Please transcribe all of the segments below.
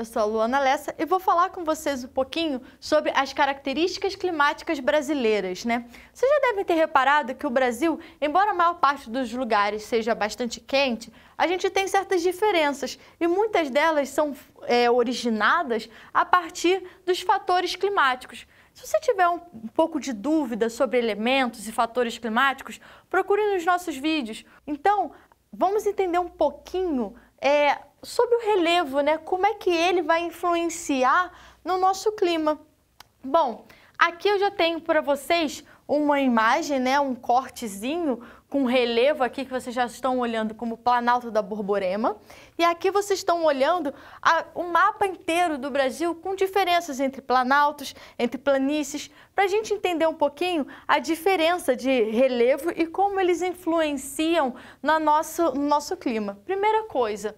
sou a Luana Lessa e vou falar com vocês um pouquinho sobre as características climáticas brasileiras, né? Vocês já devem ter reparado que o Brasil, embora a maior parte dos lugares seja bastante quente, a gente tem certas diferenças e muitas delas são originadas a partir dos fatores climáticos. Se você tiver um pouco de dúvida sobre elementos e fatores climáticos, procure nos nossos vídeos. Então, vamos entender um pouquinho sobre o relevo, né? Como é que ele vai influenciar no nosso clima. Bom, aqui eu já tenho para vocês uma imagem, né? Um cortezinho com relevo aqui que vocês já estão olhando como Planalto da Borborema. E aqui vocês estão olhando o mapa inteiro do Brasil com diferenças entre planaltos, entre planícies, para a gente entender um pouquinho a diferença de relevo e como eles influenciam no nosso clima. Primeira coisa,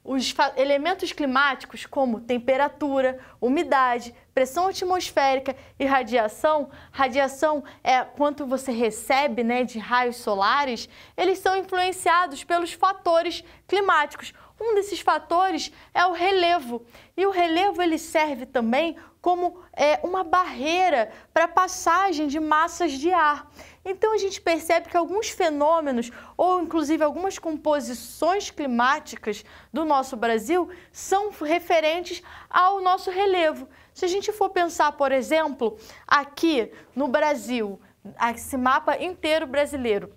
os elementos climáticos como temperatura, umidade, pressão atmosférica e radiação, radiação é quanto você recebe, né, de raios solares, eles são influenciados pelos fatores climáticos. Um desses fatores é o relevo. E o relevo ele serve também como uma barreira para a passagem de massas de ar. Então a gente percebe que alguns fenômenos, ou inclusive algumas composições climáticas do nosso Brasil, são referentes ao nosso relevo. Se a gente for pensar, por exemplo, aqui no Brasil, esse mapa inteiro brasileiro,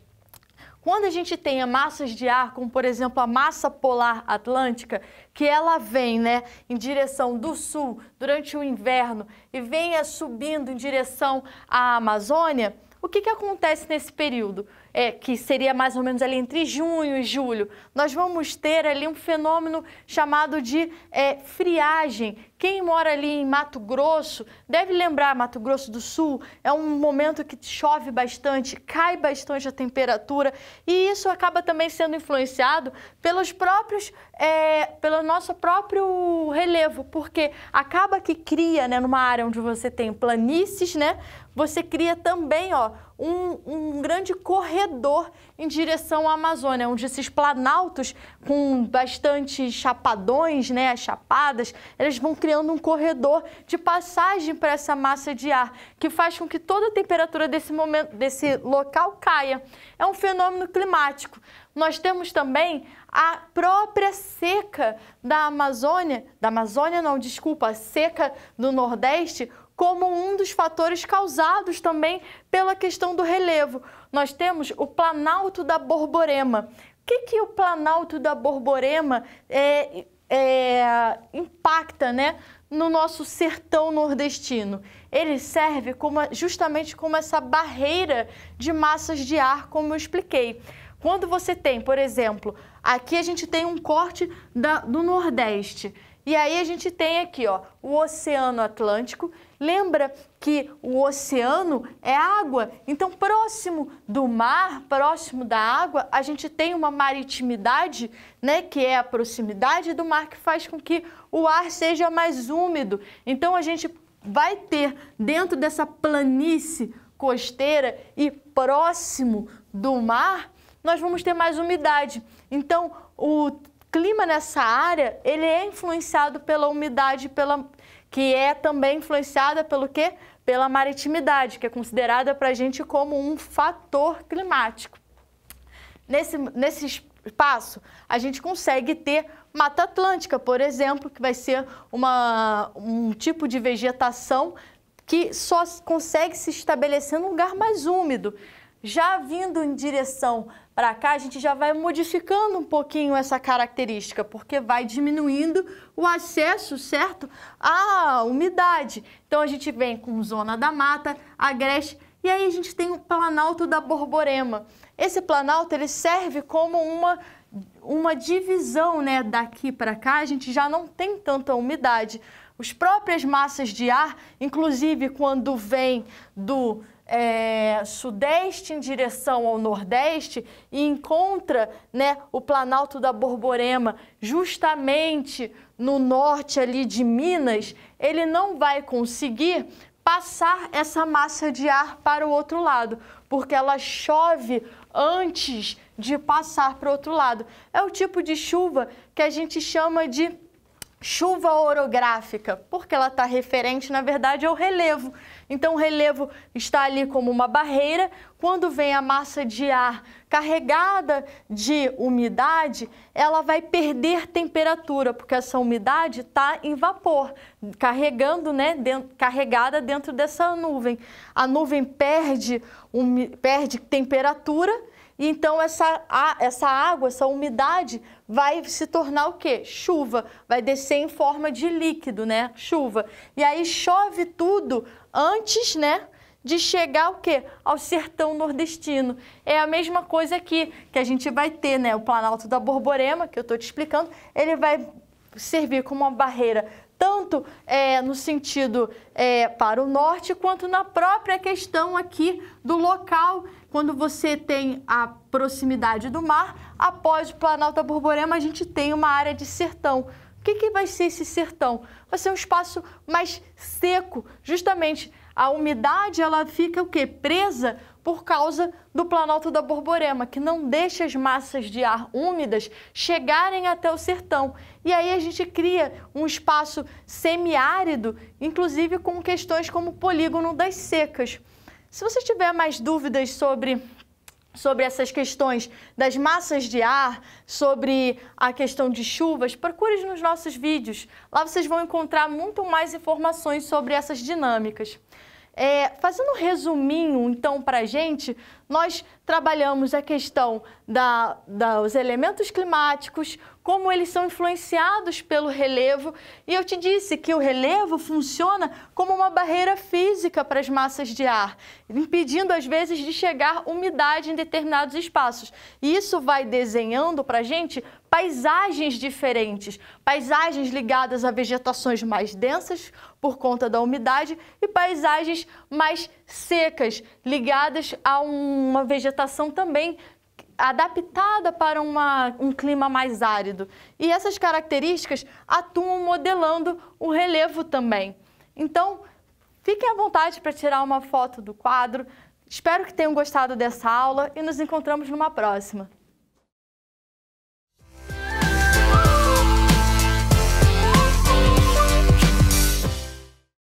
quando a gente tem massas de ar, como por exemplo a massa polar atlântica, que ela vem, né, em direção do sul durante o inverno e venha subindo em direção à Amazônia, o que acontece nesse período? Que seria mais ou menos ali entre junho e julho, nós vamos ter ali um fenômeno chamado de friagem. Quem mora ali em Mato Grosso deve lembrar, Mato Grosso do Sul é um momento que chove bastante, cai bastante a temperatura e isso acaba também sendo influenciado pelo nosso próprio relevo, porque acaba que cria, né, numa área onde você tem planícies, né, você cria também, ó, um grande corredor em direção à Amazônia, onde esses planaltos com bastante chapadões, né, chapadas, eles vão criando um corredor de passagem para essa massa de ar, que faz com que toda a temperatura desse local caia. É um fenômeno climático. Nós temos também a própria seca da Amazônia, a seca do Nordeste, como um dos fatores causados também pela questão do relevo. Nós temos o Planalto da Borborema. O que o Planalto da Borborema impacta, né, no nosso sertão nordestino? Ele serve justamente como essa barreira de massas de ar, como eu expliquei. Quando você tem, por exemplo, aqui a gente tem um corte do Nordeste, e aí a gente tem aqui, ó, o Oceano Atlântico. Lembra que o oceano é água, então próximo do mar, próximo da água, a gente tem uma maritimidade, né, que é a proximidade do mar, que faz com que o ar seja mais úmido. Então a gente vai ter dentro dessa planície costeira e próximo do mar, nós vamos ter mais umidade. Então o clima nessa área, ele é influenciado pela umidade, que é também influenciada pelo quê? Pela maritimidade, que é considerada para a gente como um fator climático. Nesse espaço, a gente consegue ter Mata Atlântica, por exemplo, que vai ser um tipo de vegetação que só consegue se estabelecer num lugar mais úmido. Já vindo em direção para cá, a gente já vai modificando um pouquinho essa característica, porque vai diminuindo o acesso, certo, à umidade. Então a gente vem com Zona da Mata, Agreste, e aí a gente tem o Planalto da Borborema. Esse planalto ele serve como uma divisão, né, daqui para cá, a gente já não tem tanta umidade. As próprias massas de ar, inclusive quando vem do sudeste em direção ao nordeste e encontra, né, o Planalto da Borborema justamente no norte ali de Minas, ele não vai conseguir passar essa massa de ar para o outro lado, porque ela chove antes de passar para o outro lado. É o tipo de chuva que a gente chama de Chuva orográfica, porque ela está referente, na verdade, ao relevo. Então, o relevo está ali como uma barreira. Quando vem a massa de ar carregada de umidade, ela vai perder temperatura, porque essa umidade está em vapor, carregando, né, carregada dentro dessa nuvem. A nuvem perde temperatura. E então essa água, essa umidade vai se tornar o quê? Chuva, vai descer em forma de líquido, né? Chuva. E aí chove tudo antes, né, de chegar o quê? Ao sertão nordestino. É a mesma coisa aqui, que a gente vai ter, né, o Planalto da Borborema, que eu estou te explicando, ele vai servir como uma barreira tanto no sentido para o norte, quanto na própria questão aqui do local, quando você tem a proximidade do mar. Após o Planalto da Borborema, a gente tem uma área de sertão. O que vai ser esse sertão? Vai ser um espaço mais seco, justamente. A umidade, ela fica o quê? Presa por causa do Planalto da Borborema, que não deixa as massas de ar úmidas chegarem até o sertão. E aí a gente cria um espaço semiárido, inclusive com questões como o polígono das secas. Se você tiver mais dúvidas sobre essas questões das massas de ar, sobre a questão de chuvas, procure nos nossos vídeos. Lá vocês vão encontrar muito mais informações sobre essas dinâmicas. Fazendo um resuminho, então, para a gente, nós trabalhamos a questão dos elementos climáticos, como eles são influenciados pelo relevo, e eu te disse que o relevo funciona como uma barreira física para as massas de ar, impedindo às vezes de chegar umidade em determinados espaços. E isso vai desenhando para a gente paisagens diferentes, paisagens ligadas a vegetações mais densas por conta da umidade e paisagens mais secas, ligadas a uma vegetação também adaptada para um clima mais árido. E essas características atuam modelando o relevo também. Então, fiquem à vontade para tirar uma foto do quadro. Espero que tenham gostado dessa aula e nos encontramos numa próxima.